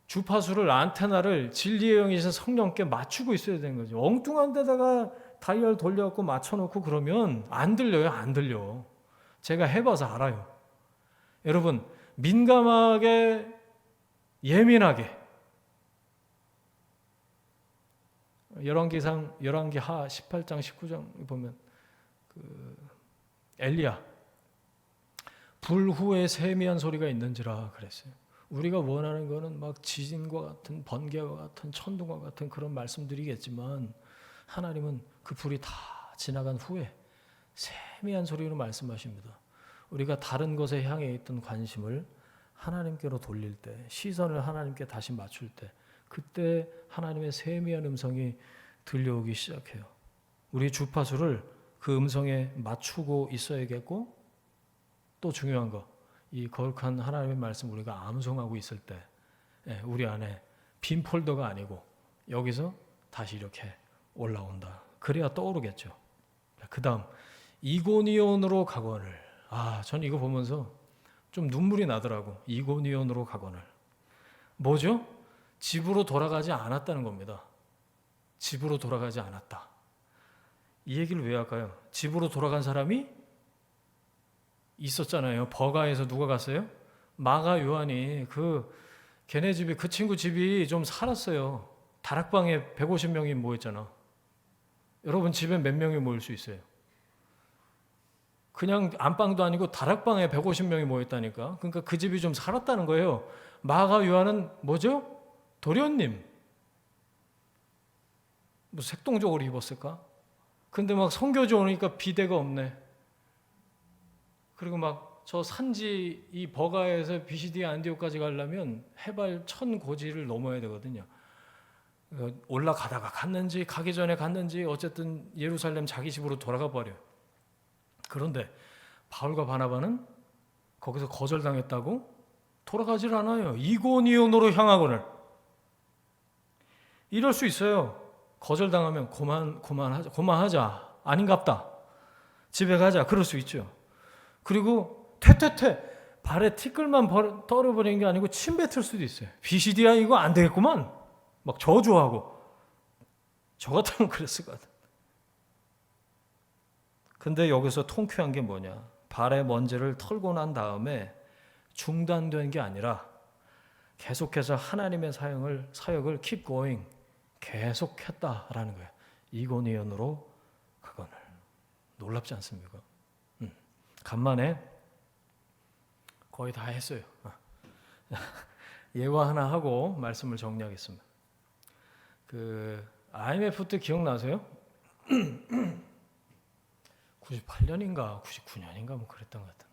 주파수를, 안테나를 진리의 영이신 성령께 맞추고 있어야 되는 거죠. 엉뚱한 데다가 다이얼 돌려갖고 맞춰놓고 그러면 안 들려요. 안 들려. 제가 해봐서 알아요. 여러분, 민감하게, 예민하게, 열왕기하 18장 19장 보면 엘리야 불후에 세미한 소리가 있는지라 그랬어요. 우리가 원하는 거는 막 지진과 같은, 번개와 같은, 천둥과 같은 그런 말씀들이겠지만 하나님은 그 불이 다 지나간 후에 세미한 소리로 말씀하십니다. 우리가 다른 것에 향해 있던 관심을 하나님께로 돌릴 때, 시선을 하나님께 다시 맞출 때, 그때 하나님의 세미한 음성이 들려오기 시작해요. 우리 주파수를 그 음성에 맞추고 있어야겠고, 또 중요한 거, 이 거룩한 하나님의 말씀 우리가 암송하고 있을 때 우리 안에 빈 폴더가 아니고 여기서 다시 이렇게 올라온다. 그래야 떠오르겠죠. 그 다음 이고니온으로 가거늘. 전 이거 보면서 좀 눈물이 나더라고. 이고니온으로 가거늘. 뭐죠? 집으로 돌아가지 않았다는 겁니다. 집으로 돌아가지 않았다. 이 얘기를 왜 할까요? 집으로 돌아간 사람이 있었잖아요. 버가에서 누가 갔어요? 마가 요한이 걔네 집이, 그 친구 집이 좀 살았어요. 다락방에 150명이 모였잖아. 여러분 집에 몇 명이 모일 수 있어요? 그냥 안방도 아니고 다락방에 150명이 모였다니까. 그러니까 그 집이 좀 살았다는 거예요. 마가 요한은 뭐죠? 도련님. 뭐 색동적으로 입었을까? 근데 막 선교지 오니까 비대가 없네. 그리고 막 저 산지 이 버가에서 비시디 안디오까지 가려면 해발 1000고지를 넘어야 되거든요. 올라가다가 갔는지 가기 전에 갔는지 어쨌든 예루살렘 자기 집으로 돌아가 버려요. 그런데 바울과 바나바는 거기서 거절당했다고 돌아가질 않아요. 이고니온으로 향하거늘. 이럴 수 있어요. 거절당하면 그만하자. 아닌갑다. 집에 가자. 그럴 수 있죠. 그리고 퇴퇴퇴 발에 티끌만 떨어버리는 게 아니고 침 뱉을 수도 있어요. 비시디야 이거 안 되겠구만. 막 저주하고. 저 같으면 그랬을 것 같아요. 근데 여기서 통쾌한 게 뭐냐. 발의 먼지를 털고 난 다음에 중단된 게 아니라 계속해서 하나님의 사역을 keep going 계속했다라는 거예요. 이고니온으로 가거늘. 놀랍지 않습니까? 간만에 거의 다 했어요. 예화 하나 하고 말씀을 정리하겠습니다. IMF 때 기억나세요? 98년인가 99년인가 뭐 그랬던 것 같아요.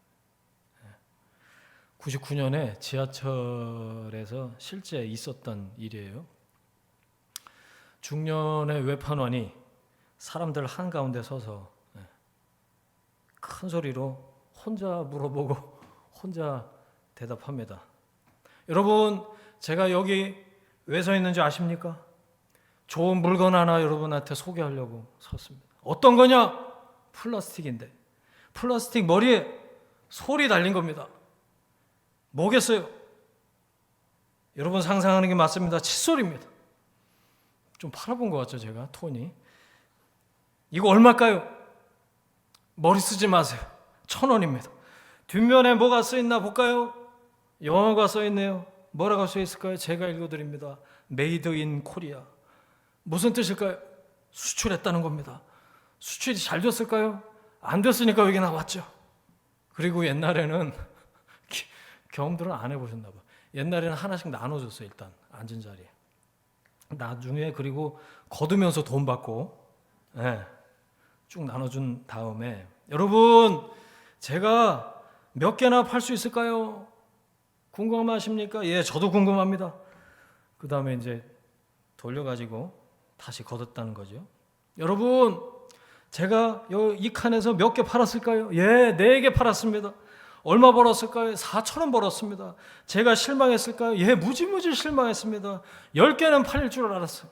99년에 지하철에서 실제 있었던 일이에요. 중년의 외판원이 사람들 한가운데 서서 큰 소리로 혼자 물어보고 혼자 대답합니다. 여러분, 제가 여기 왜 서 있는지 아십니까? 좋은 물건 하나 여러분한테 소개하려고 섰습니다. 어떤 거냐? 플라스틱인데. 플라스틱 머리에 솔이 달린 겁니다. 뭐겠어요? 여러분 상상하는 게 맞습니다. 칫솔입니다. 좀 팔아본 것 같죠, 제가 톤이. 이거 얼마일까요? 머리 쓰지 마세요. 1,000원입니다. 뒷면에 뭐가 써있나 볼까요? 영어가 써있네요. 뭐라고 써있을까요? 제가 읽어드립니다. Made in Korea. 무슨 뜻일까요? 수출했다는 겁니다. 수출이 잘 됐을까요? 안 됐으니까 여기 나왔죠. 그리고 옛날에는 경험들은 안 해보셨나 봐. 옛날에는 하나씩 나눠줬어요. 일단 앉은 자리에. 나중에 그리고 거두면서 돈 받고 쭉 나눠준 다음에 여러분 제가 몇 개나 팔 수 있을까요? 궁금하십니까? 예, 저도 궁금합니다. 그 다음에 이제 돌려가지고 다시 거뒀다는 거죠. 여러분 제가 이 칸에서 몇 개 팔았을까요? 예, 4개 팔았습니다. 얼마 벌었을까요? 4,000원 벌었습니다. 제가 실망했을까요? 예, 무지무지 실망했습니다. 10개는 팔릴 줄 알았어요.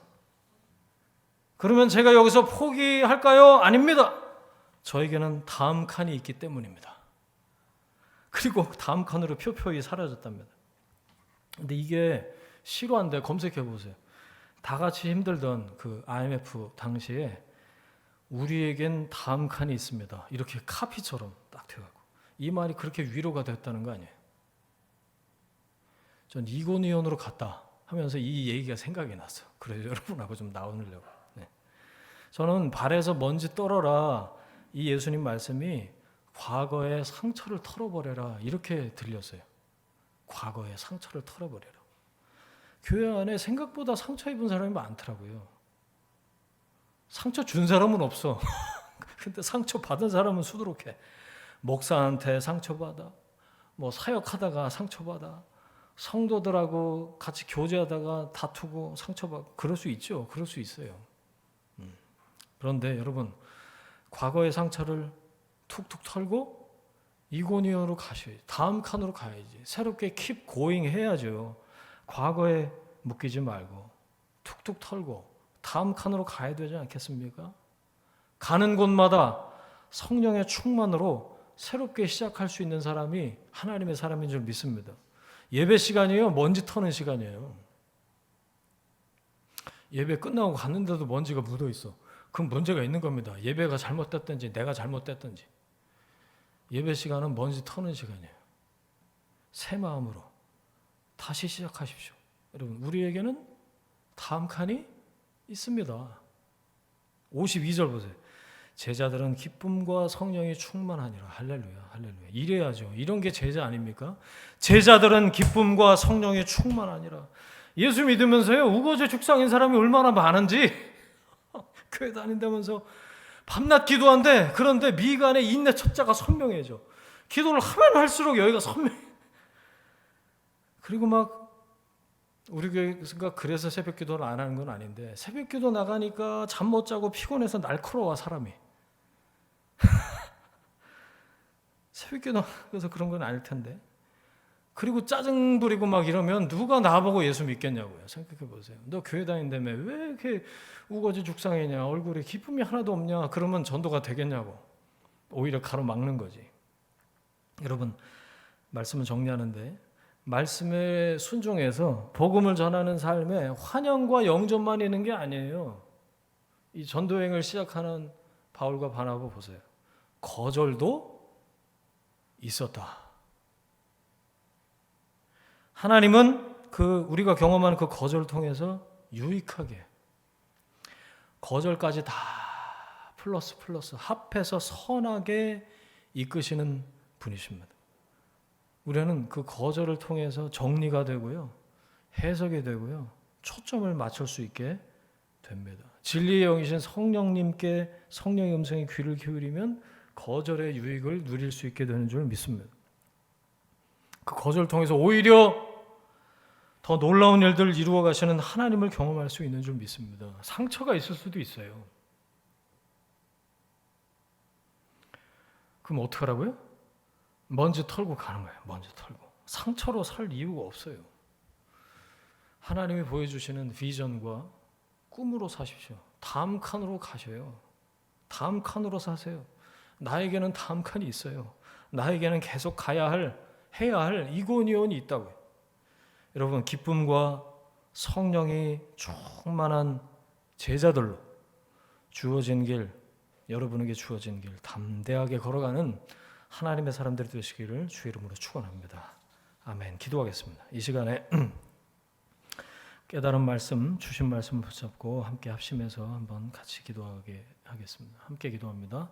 그러면 제가 여기서 포기할까요? 아닙니다. 저에게는 다음 칸이 있기 때문입니다. 그리고 다음 칸으로 표표히 사라졌답니다. 근데 이게 실화인데 검색해 보세요. 다 같이 힘들던 그 IMF 당시에 우리에겐 다음 칸이 있습니다. 이렇게 카피처럼 딱 돼가고 이 말이 그렇게 위로가 됐다는 거 아니에요. 전 이고니온으로 갔다 하면서 이 얘기가 생각이 났어요. 그래서 여러분하고 좀 나누려고. 저는 발에서 먼지 떨어라 이 예수님 말씀이 과거의 상처를 털어버려라 이렇게 들렸어요. 과거의 상처를 털어버려라. 교회 안에 생각보다 상처 입은 사람이 많더라고요. 상처 준 사람은 없어. 근데 상처 받은 사람은 수두룩해. 목사한테 상처받아, 뭐 사역하다가 상처받아, 성도들하고 같이 교제하다가 다투고 상처받고 그럴 수 있죠. 그럴 수 있어요. 그런데 여러분 과거의 상처를 툭툭 털고 이고니온으로 가셔야지. 다음 칸으로 가야지. 새롭게 keep going 해야죠. 과거에 묶이지 말고 툭툭 털고 다음 칸으로 가야 되지 않겠습니까? 가는 곳마다 성령의 충만으로 새롭게 시작할 수 있는 사람이 하나님의 사람인 줄 믿습니다. 예배 시간이에요. 먼지 터는 시간이에요. 예배 끝나고 갔는데도 먼지가 묻어 있어. 그럼 문제가 있는 겁니다. 예배가 잘못됐든지 내가 잘못됐든지. 예배 시간은 먼지 터는 시간이에요. 새 마음으로 다시 시작하십시오. 여러분 우리에게는 다음 칸이 있습니다. 52절 보세요. 제자들은 기쁨과 성령이 충만하니라. 할렐루야, 할렐루야. 이래야죠. 이런 게 제자 아닙니까? 제자들은 기쁨과 성령이 충만하니라. 예수 믿으면서요 우거지 죽상인 사람이 얼마나 많은지 교회 다닌다면서 밤낮 기도한대. 그런데 미간에 인내 척자가 선명해져. 기도를 하면 할수록 여기가 선명해. 그리고 막 우리 교회가 그래서 새벽 기도를 안 하는 건 아닌데, 새벽 기도 나가니까 잠 못 자고 피곤해서 날카로워 사람이. 새벽 기도 그래서 그런 건 아닐 텐데. 그리고 짜증 부리고 막 이러면 누가 나보고 예수 믿겠냐고요. 생각해 보세요. 너 교회 다닌다며 왜 이렇게 우거지 죽상이냐, 얼굴에 기쁨이 하나도 없냐, 그러면 전도가 되겠냐고. 오히려 가로막는 거지. 여러분, 말씀을 정리하는데, 말씀에 순종해서 복음을 전하는 삶에 환영과 영접만 있는 게 아니에요. 이 전도행을 시작하는 바울과 바나바 보세요. 거절도 있었다. 하나님은 우리가 경험하는 그 거절을 통해서 유익하게 거절까지 다 플러스 합해서 선하게 이끄시는 분이십니다. 우리는 그 거절을 통해서 정리가 되고요, 해석이 되고요, 초점을 맞출 수 있게 됩니다. 진리의 영이신 성령님께 성령의 음성에 귀를 기울이면 거절의 유익을 누릴 수 있게 되는 줄 믿습니다. 그 거절을 통해서 오히려 더 놀라운 일들을 이루어 가시는 하나님을 경험할 수 있는 줄 믿습니다. 상처가 있을 수도 있어요. 그럼 어떡하라고요? 먼지 털고 가는 거예요. 먼지 털고. 상처로 살 이유가 없어요. 하나님이 보여주시는 비전과 꿈으로 사십시오. 다음 칸으로 가셔요. 다음 칸으로 사세요. 나에게는 다음 칸이 있어요. 나에게는 계속 가야 할, 해야 할 이곤이온이 있다고요. 여러분, 기쁨과 성령이 충만한 제자들로 주어진 길, 여러분에게 주어진 길 담대하게 걸어가는 하나님의 사람들이 되시기를 주의 이름으로 축원합니다. 아멘. 기도하겠습니다. 이 시간에 깨달은 말씀, 주신 말씀 붙잡고 함께 합심해서 한번 같이 기도하게 하겠습니다. 함께 기도합니다.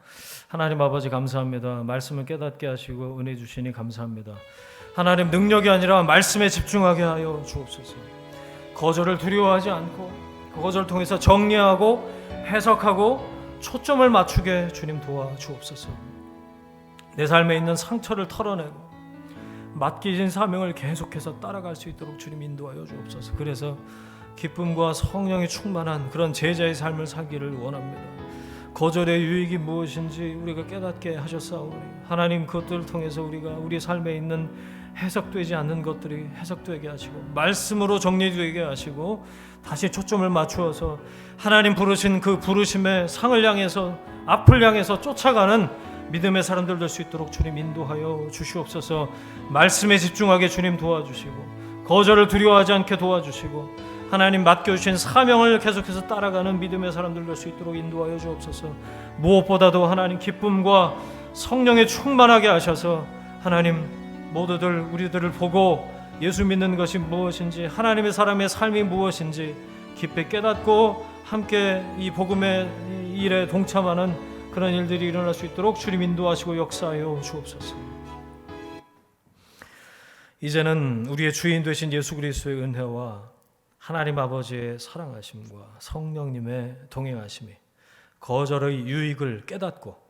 하나님 아버지 감사합니다. 말씀을 깨닫게 하시고 은혜 주시니 감사합니다. 하나님, 능력이 아니라 말씀에 집중하게 하여 주옵소서. 거절을 두려워하지 않고 그 거절을 통해서 정리하고 해석하고 초점을 맞추게 주님 도와주옵소서. 내 삶에 있는 상처를 털어내고 맡기신 사명을 계속해서 따라갈 수 있도록 주님 인도하여 주옵소서. 그래서 기쁨과 성령이 충만한 그런 제자의 삶을 살기를 원합니다. 거절의 유익이 무엇인지 우리가 깨닫게 하셨사오니 하나님, 그것들을 통해서 우리가 우리 삶에 있는 해석되지 않는 것들이 해석되게 하시고 말씀으로 정리되게 하시고 다시 초점을 맞추어서 하나님 부르신 그 부르심의 상을 향해서, 앞을 향해서 쫓아가는 믿음의 사람들 될 수 있도록 주님 인도하여 주시옵소서. 말씀에 집중하게 주님 도와주시고 거절을 두려워하지 않게 도와주시고 하나님 맡겨주신 사명을 계속해서 따라가는 믿음의 사람들 될 수 있도록 인도하여 주옵소서. 무엇보다도 하나님, 기쁨과 성령에 충만하게 하셔서 하나님, 모두들 우리들을 보고 예수 믿는 것이 무엇인지, 하나님의 사람의 삶이 무엇인지 깊이 깨닫고 함께 이 복음의 일에 동참하는 그런 일들이 일어날 수 있도록 주님 인도하시고 역사하여 주옵소서. 이제는 우리의 주인 되신 예수 그리스도의 은혜와 하나님 아버지의 사랑하심과 성령님의 동행하심이 거절의 유익을 깨닫고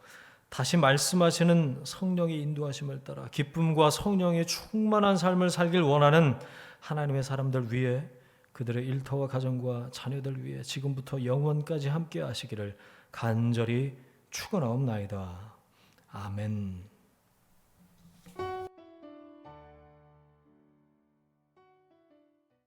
다시 말씀하시는 성령의 인도하심을 따라 기쁨과 성령의 충만한 삶을 살길 원하는 하나님의 사람들 위해, 그들의 일터와 가정과 자녀들 위해 지금부터 영원까지 함께 하시기를 간절히 축원하옵나이다. 아멘.